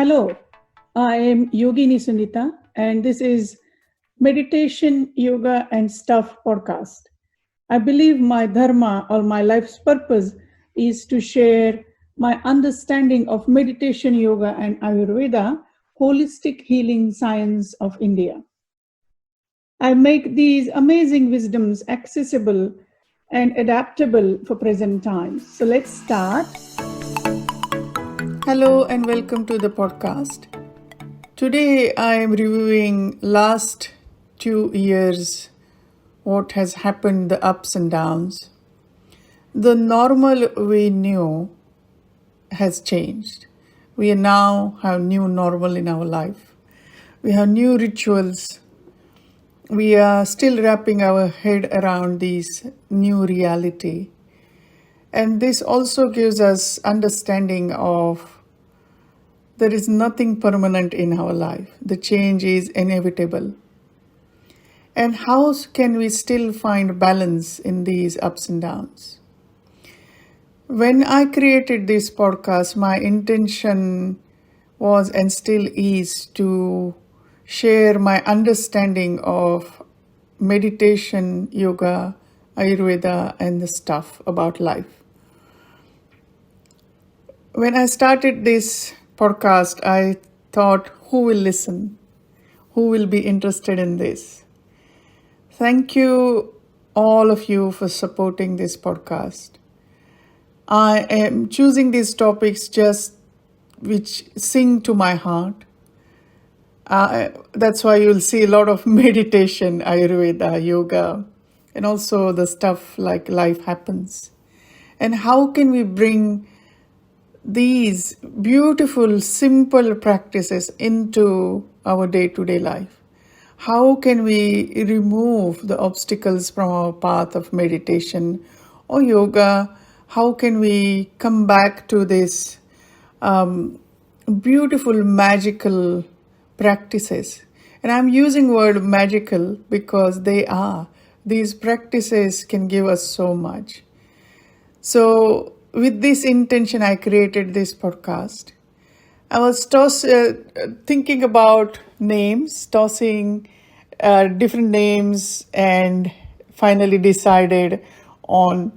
Hello, I am Yogini Sunita, and this is Meditation, Yoga, and Stuff podcast. I believe my Dharma or my life's purpose is to share my understanding of meditation, yoga, and Ayurveda, holistic healing science of India. I make these amazing wisdoms accessible and adaptable for present times. So let's start. Hello and welcome to the podcast. Today I am reviewing last 2 years, what has happened, the ups and downs. The normal we knew has changed. We now have new normal in our life. We have new rituals. We are still wrapping our head around this new reality. And this also gives us understanding of there is nothing permanent in our life. The change is inevitable. And how can we still find balance in these ups and downs? When I created this podcast, my intention was and still is to share my understanding of meditation, yoga, Ayurveda, and the stuff about life. When I started this podcast, I thought, who will listen? Who will be interested in this? Thank you, all of you, for supporting this podcast. I am choosing these topics just which sing to my heart. That's why you'll see a lot of meditation, Ayurveda, yoga, and also the stuff like life happens. And how can we bring these beautiful, simple practices into our day-to-day life? How can we remove the obstacles from our path of meditation or yoga? How can we come back to this beautiful, magical practices? And I'm using word magical because they are. These practices can give us so much. So with this intention, I created this podcast. I was thinking about names, tossing different names, and finally decided on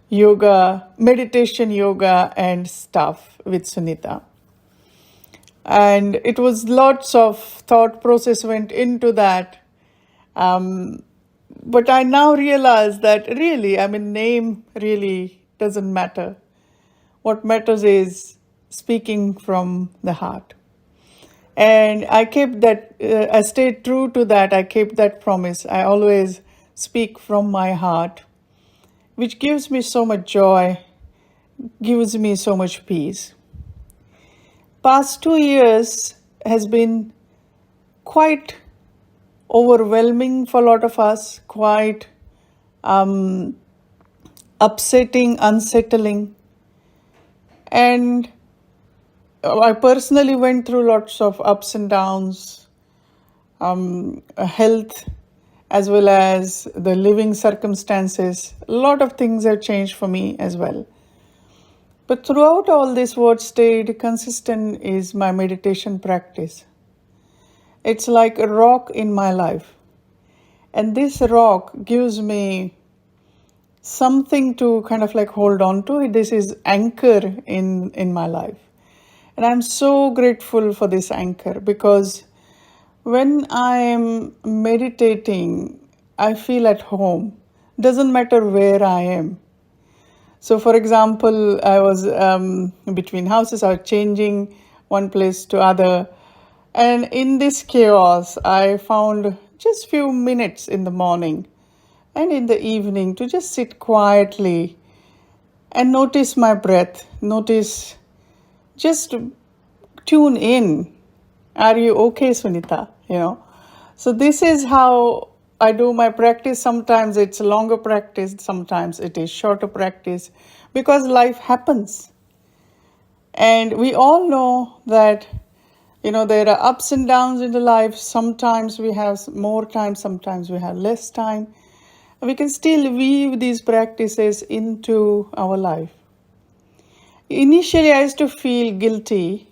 yoga, meditation, yoga, and stuff with Sunita. And it was lots of thought process went into that. But I now realize that name really doesn't matter. What matters is speaking from the heart. And I kept that, I stayed true to that. I kept that promise. I always speak from my heart, which gives me so much joy, gives me so much peace. Past 2 years has been quite overwhelming for a lot of us, quite upsetting, unsettling. And I personally went through lots of ups and downs, health, as well as the living circumstances. A lot of things have changed for me as well. But throughout all this, what stayed consistent is my meditation practice. It's like a rock in my life. And this rock gives me something to kind of like hold on to. This is anchor in my life. And I'm so grateful for this anchor because when I am meditating, I feel at home. Doesn't matter where I am. So for example, I was between houses, I was changing one place to other. And in this chaos, I found just few minutes in the morning and in the evening to just sit quietly and notice my breath, just tune in. Are you okay, Sunita? So this is how I do my practice. Sometimes it's a longer practice, sometimes it is shorter practice because life happens. And we all know that, there are ups and downs in the life. Sometimes we have more time, sometimes we have less time. We can still weave these practices into our life. Initially, I used to feel guilty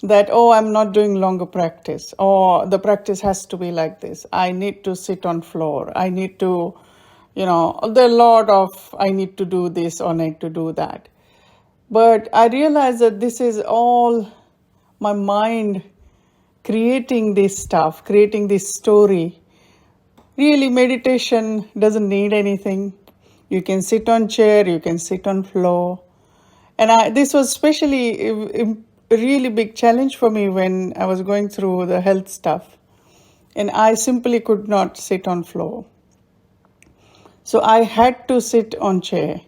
that, oh, I'm not doing longer practice, or the practice has to be like this. I need to sit on floor. I need to, there are a lot of, I need to do this or need to do that. But I realized that this is all my mind creating this stuff, creating this story. Really, meditation doesn't need anything. You can sit on chair, you can sit on floor. And this was especially a really big challenge for me when I was going through the health stuff. And I simply could not sit on floor. So I had to sit on chair.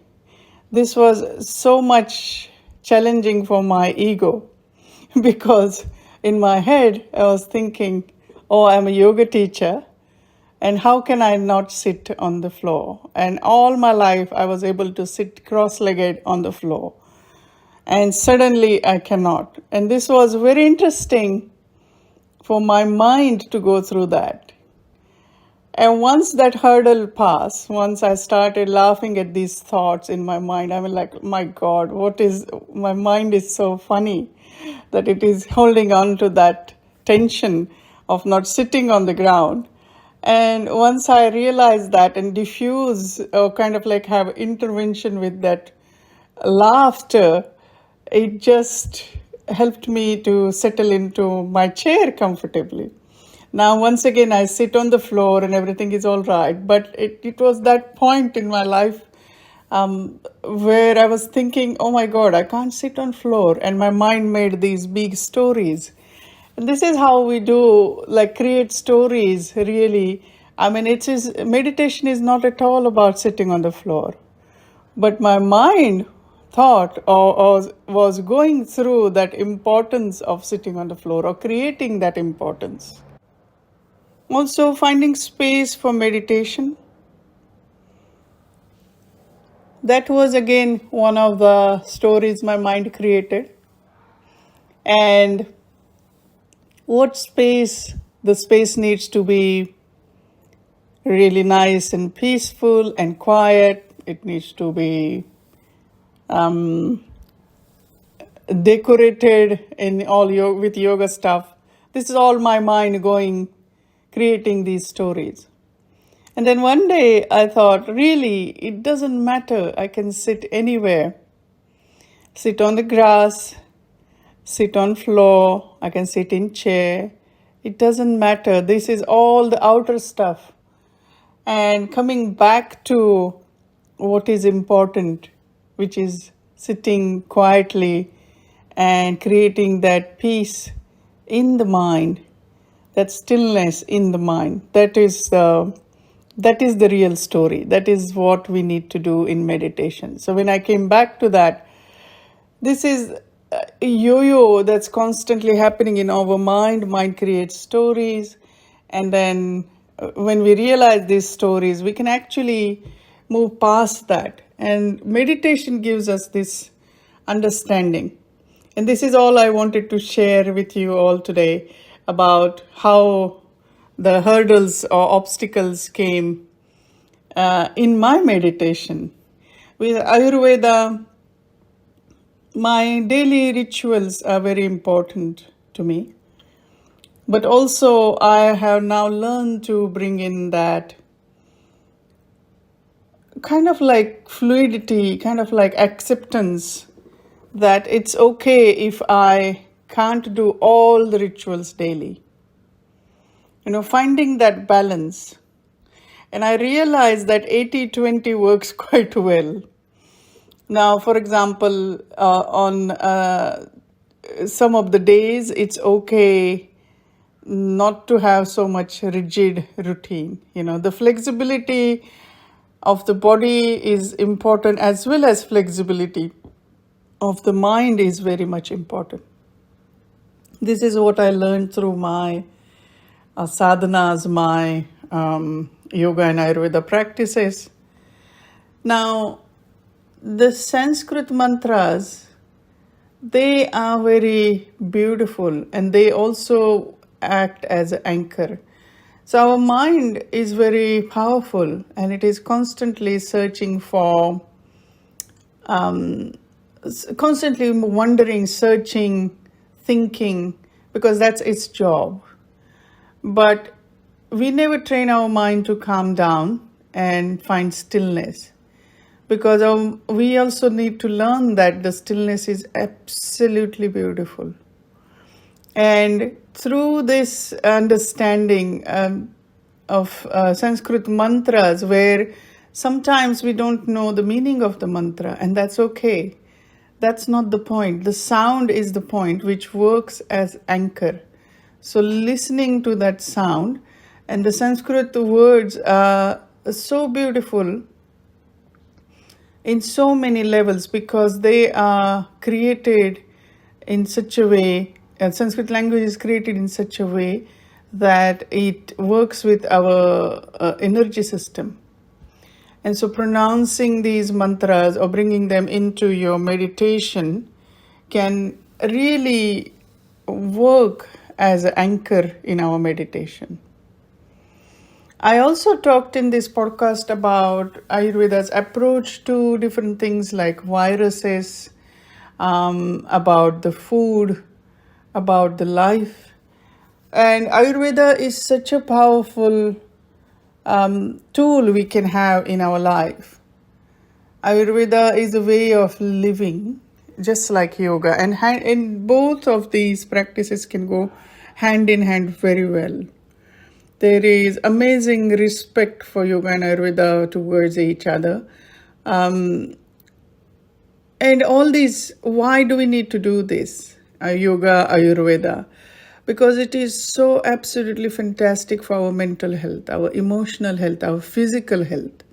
This was so much challenging for my ego because in my head I was thinking, oh, I'm a yoga teacher. And how can I not sit on the floor? And all my life, I was able to sit cross-legged on the floor. And suddenly, I cannot. And this was very interesting for my mind to go through that. And once that hurdle passed, once I started laughing at these thoughts in my mind, I was like, my God, my mind is so funny that it is holding on to that tension of not sitting on the ground. And once I realized that and diffuse or kind of like have intervention with that laughter, it just helped me to settle into my chair comfortably. Now, once again, I sit on the floor and everything is all right. But it was that point in my life where I was thinking, oh my God, I can't sit on floor. And my mind made these big stories. And this is how we do, like create stories, really. I mean, meditation is not at all about sitting on the floor. But my mind thought or was going through that importance of sitting on the floor or creating that importance. Also, finding space for meditation. That was again one of the stories my mind created. And the space needs to be really nice and peaceful and quiet. It needs to be decorated with yoga stuff. This is all my mind creating these stories. And then one day I thought, really, it doesn't matter. I can sit anywhere. Sit on the grass, sit on floor, I can sit in chair. It doesn't matter. This is all the outer stuff. And coming back to what is important, which is sitting quietly and creating that peace in the mind, that stillness in the mind. That is the real story. That is what we need to do in meditation. So when I came back to that, this is a yo-yo that's constantly happening in our mind. Mind creates stories. And then when we realize these stories, we can actually move past that. And meditation gives us this understanding. And this is all I wanted to share with you all today about how the hurdles or obstacles came in my meditation. With Ayurveda, my daily rituals are very important to me. But also I have now learned to bring in that kind of like fluidity, kind of like acceptance that it's okay if I can't do all the rituals daily. Finding that balance. And I realized that 80-20 works quite well. Now, for example, on some of the days, it's okay not to have so much rigid routine. The flexibility of the body is important, as well as flexibility of the mind is very much important. This is what I learned through my sadhanas, my yoga and Ayurveda practices. Now, the Sanskrit mantras, they are very beautiful and they also act as an anchor. So our mind is very powerful and it is constantly searching for, constantly wondering, searching, thinking, because that's its job. But we never train our mind to calm down and find stillness, because we also need to learn that the stillness is absolutely beautiful. And through this understanding of Sanskrit mantras, where sometimes we don't know the meaning of the mantra, and that's okay. That's not the point. The sound is the point, which works as anchor. So listening to that sound, and the Sanskrit words are so beautiful in so many levels, because they are created in such a way, Sanskrit language is created in such a way that it works with our energy system. And so pronouncing these mantras or bringing them into your meditation can really work as an anchor in our meditation. I also talked in this podcast about Ayurveda's approach to different things like viruses, about the food, about the life. And Ayurveda is such a powerful tool we can have in our life. Ayurveda is a way of living, just like yoga. And both of these practices can go hand in hand very well. There is amazing respect for yoga and Ayurveda towards each other. And all these, why do we need to do this? Yoga, Ayurveda. Because it is so absolutely fantastic for our mental health, our emotional health, our physical health.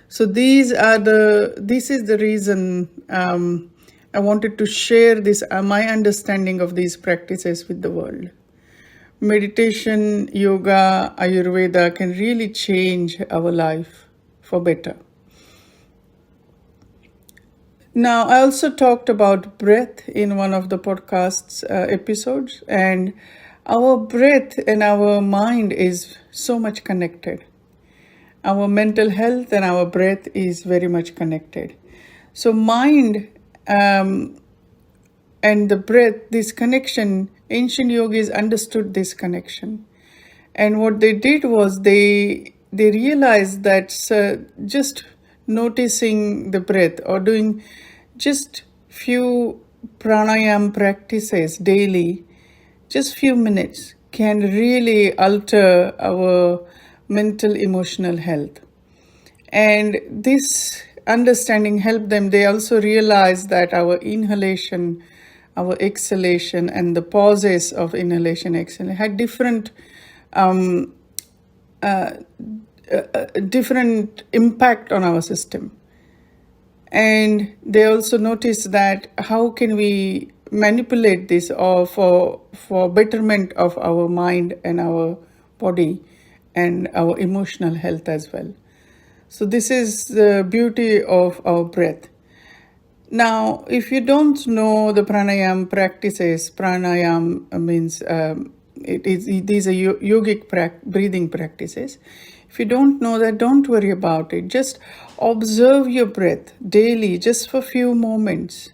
So this is the reason I wanted to share this, my understanding of these practices with the world. Meditation, yoga, Ayurveda can really change our life for better. Now, I also talked about breath in one of the podcast's episodes, and our breath and our mind is so much connected. Our mental health and our breath is very much connected. So mind and the breath, this connection, ancient yogis understood this connection. And what they did was they realized that just noticing the breath or doing just few pranayama practices daily, just few minutes, can really alter our mental, emotional health. And this understanding helped them. They also realized that our inhalation, our exhalation, and the pauses of inhalation, exhalation had different different impact on our system. And they also noticed that how can we manipulate this or for betterment of our mind and our body and our emotional health as well. So this is the beauty of our breath. Now, if you don't know the pranayama practices, pranayama means these are yogic breathing practices. If you don't know that, don't worry about it. Just observe your breath daily, just for a few moments.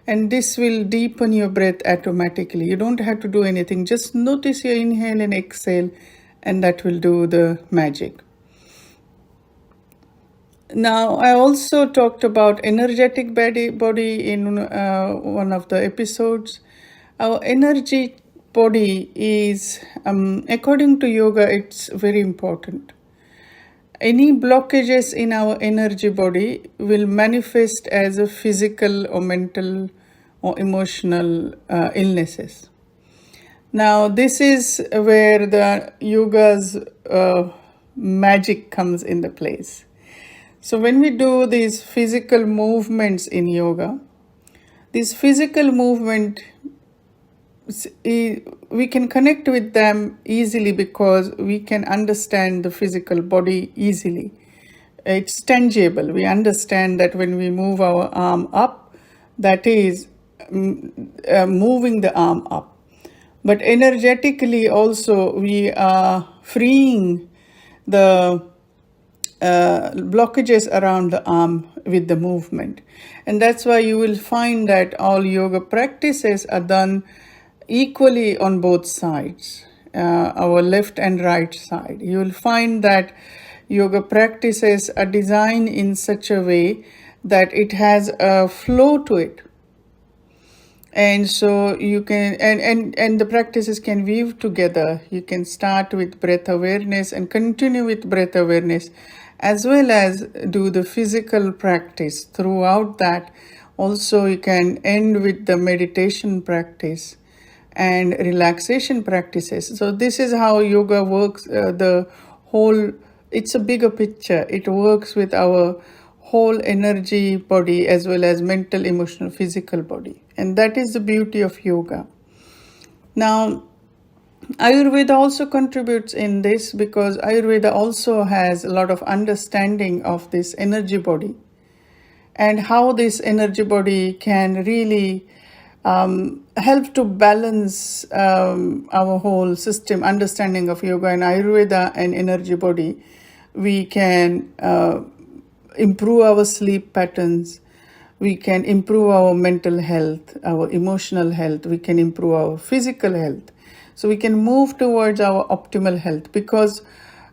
And this will deepen your breath automatically. You don't have to do anything. Just notice your inhale and exhale, and that will do the magic. Now, I also talked about energetic body in one of the episodes. Our energy body is, according to yoga, it's very important. Any blockages in our energy body will manifest as a physical or mental or emotional illnesses. Now, this is where the yoga's magic comes into place. So when we do these physical movements in yoga, this physical movement, we can connect with them easily because we can understand the physical body easily. It's tangible. We understand that when we move our arm up, that is moving the arm up. But energetically also, we are freeing the blockages around the arm with the movement. And that's why you will find that all yoga practices are done equally on both sides, our left and right side. You will find that yoga practices are designed in such a way that it has a flow to it. And so you can, and the practices can weave together. You can start with breath awareness and continue with breath awareness, as well as do the physical practice throughout that. Also, you can end with the meditation practice and relaxation practices. So this is how yoga works. The whole, it's a bigger picture. It works with our whole energy body as well as mental, emotional, physical body. And that is the beauty of yoga. Now, Ayurveda also contributes in this because Ayurveda also has a lot of understanding of this energy body and how this energy body can really help to balance our whole system. Understanding of yoga and Ayurveda and energy body, we can improve our sleep patterns, we can improve our mental health, our emotional health, we can improve our physical health. So we can move towards our optimal health, because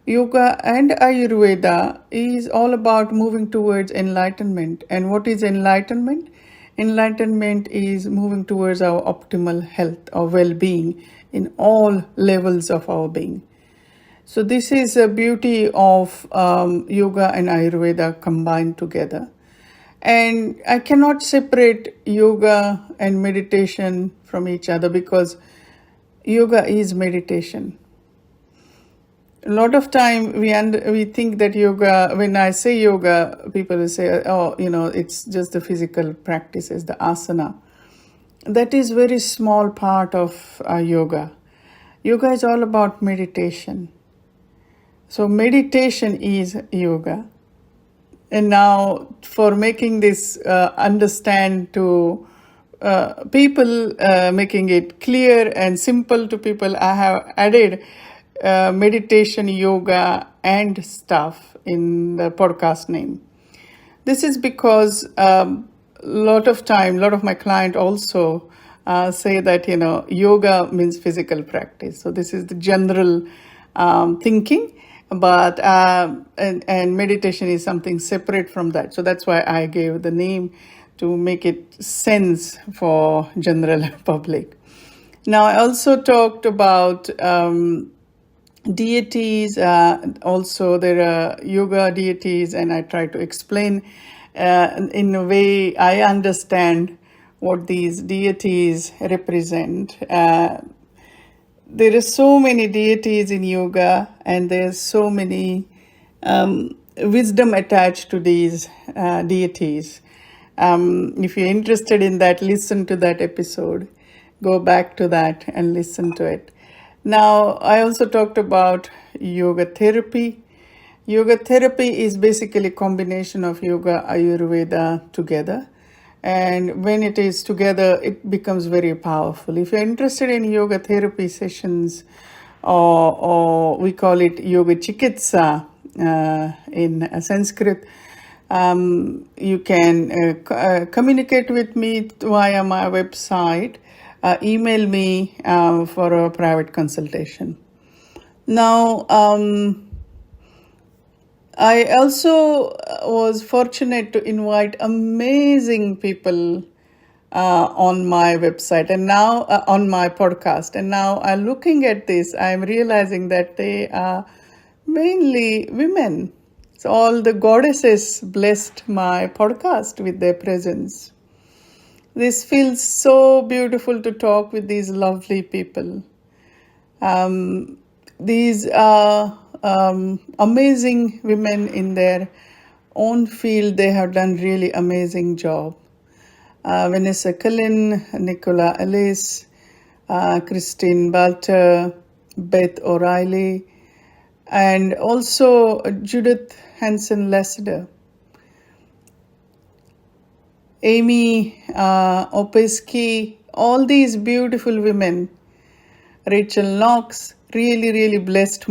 yoga and Ayurveda is all about moving towards enlightenment. And what is enlightenment? Enlightenment is moving towards our optimal health or well-being in all levels of our being. So this is a beauty of yoga and Ayurveda combined together. And I cannot separate yoga and meditation from each other, because yoga is meditation. A lot of time we think that yoga, when I say yoga, people will say, oh, it's just the physical practices, the asana. That is very small part of yoga. Yoga is all about meditation. So meditation is yoga. And now, for making this understand to people, making it clear and simple to people, I have added meditation, yoga, and stuff in the podcast name. This is because a lot of my clients also say that, yoga means physical practice. So this is the general thinking. But and meditation is something separate from that. So that's why I gave the name, to make it sense for general public. Now, I also talked about deities. Also, there are yoga deities, and I try to explain in a way I understand what these deities represent. There are so many deities in yoga, and there's so many wisdom attached to these deities. If you're interested in that, listen to that episode. Go back to that and listen to it. Now, I also talked about yoga therapy. Yoga therapy is basically a combination of yoga, Ayurveda together. And when it is together, it becomes very powerful. If you're interested in yoga therapy sessions, or we call it yoga chikitsa in Sanskrit, you can communicate with me via my website. Email me for a private consultation. Now, I also was fortunate to invite amazing people on my website, and now on my podcast. And now, looking at this, I'm realizing that they are mainly women. So all the goddesses blessed my podcast with their presence. This feels so beautiful to talk with these lovely people. These are amazing women in their own field. They have done really amazing job. Vanessa Cullen, Nicola Ellis, Christine Balter, Beth O'Reilly, and also Judith Hansen-Lassiter, Amy Opeski, all these beautiful women. Rachel Knox, really blessed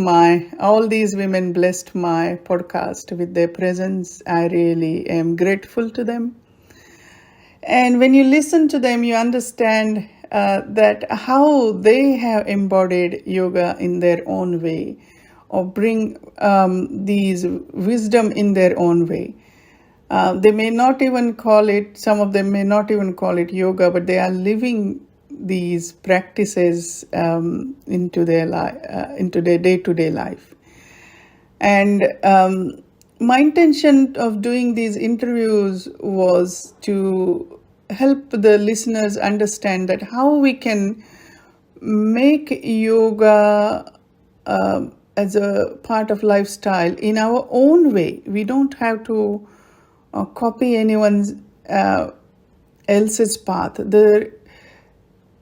all these women blessed my podcast with their presence. I really am grateful to them. And when you listen to them, you understand that how they have embodied yoga in their own way, or bring these wisdom in their own way. They may not even call it, some of them may not even call it yoga, but they are living these practices into their into their day-to-day life. And my intention of doing these interviews was to help the listeners understand that how we can make yoga as a part of lifestyle in our own way. We don't have to copy anyone's else's path.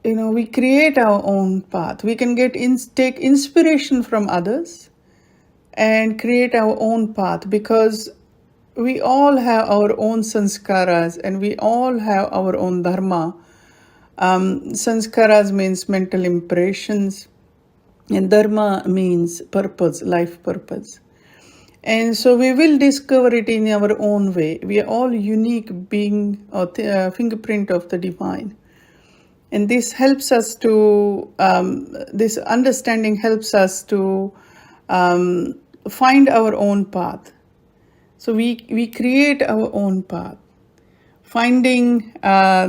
We create our own path. We can take inspiration from others and create our own path, because we all have our own sanskaras and we all have our own dharma. Sanskaras means mental impressions, and dharma means purpose, life purpose. And so we will discover it in our own way. We are all unique being, or fingerprint of the divine. And this helps us to, this understanding helps us to find our own path. So we create our own path. Finding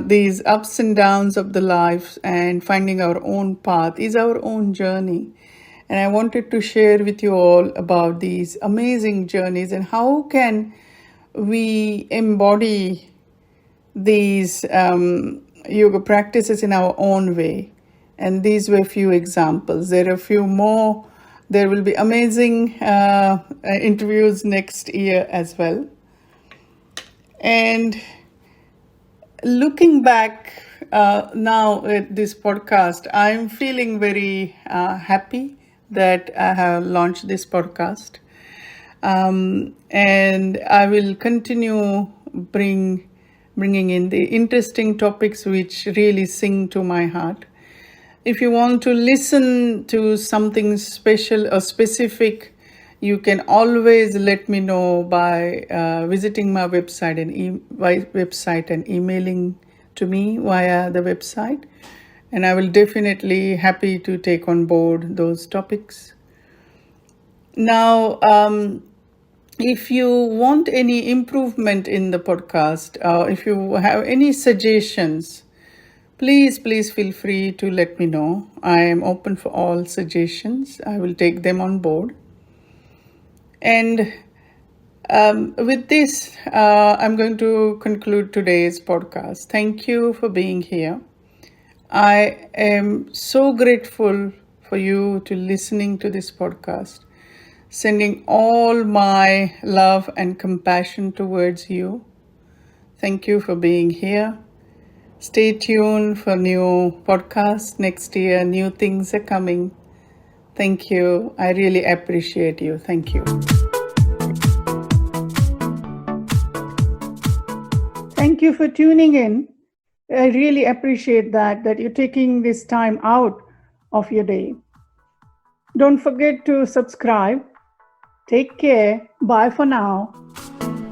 these ups and downs of the life and finding our own path is our own journey. And I wanted to share with you all about these amazing journeys and how can we embody these yoga practices in our own way. And these were a few examples. There are a few more. There will be amazing interviews next year as well. And looking back now at this podcast, I'm feeling very happy that I have launched this podcast. And I will continue bringing in the interesting topics which really sing to my heart. If you want to listen to something special or specific, you can always let me know by visiting my website and emailing to me via the website. And I will definitely happy to take on board those topics. Now, if you want any improvement in the podcast, or if you have any suggestions, please feel free to let me know. I am open for all suggestions. I will take them on board. And with this, I'm going to conclude today's podcast. Thank you for being here. I am so grateful for you to listening to this podcast. Sending all my love and compassion towards you. Thank you for being here. Stay tuned for new podcasts next year. New things are coming. Thank you. I really appreciate you. Thank you. Thank you for tuning in. I really appreciate that you're taking this time out of your day. Don't forget to subscribe. Take care. Bye for now.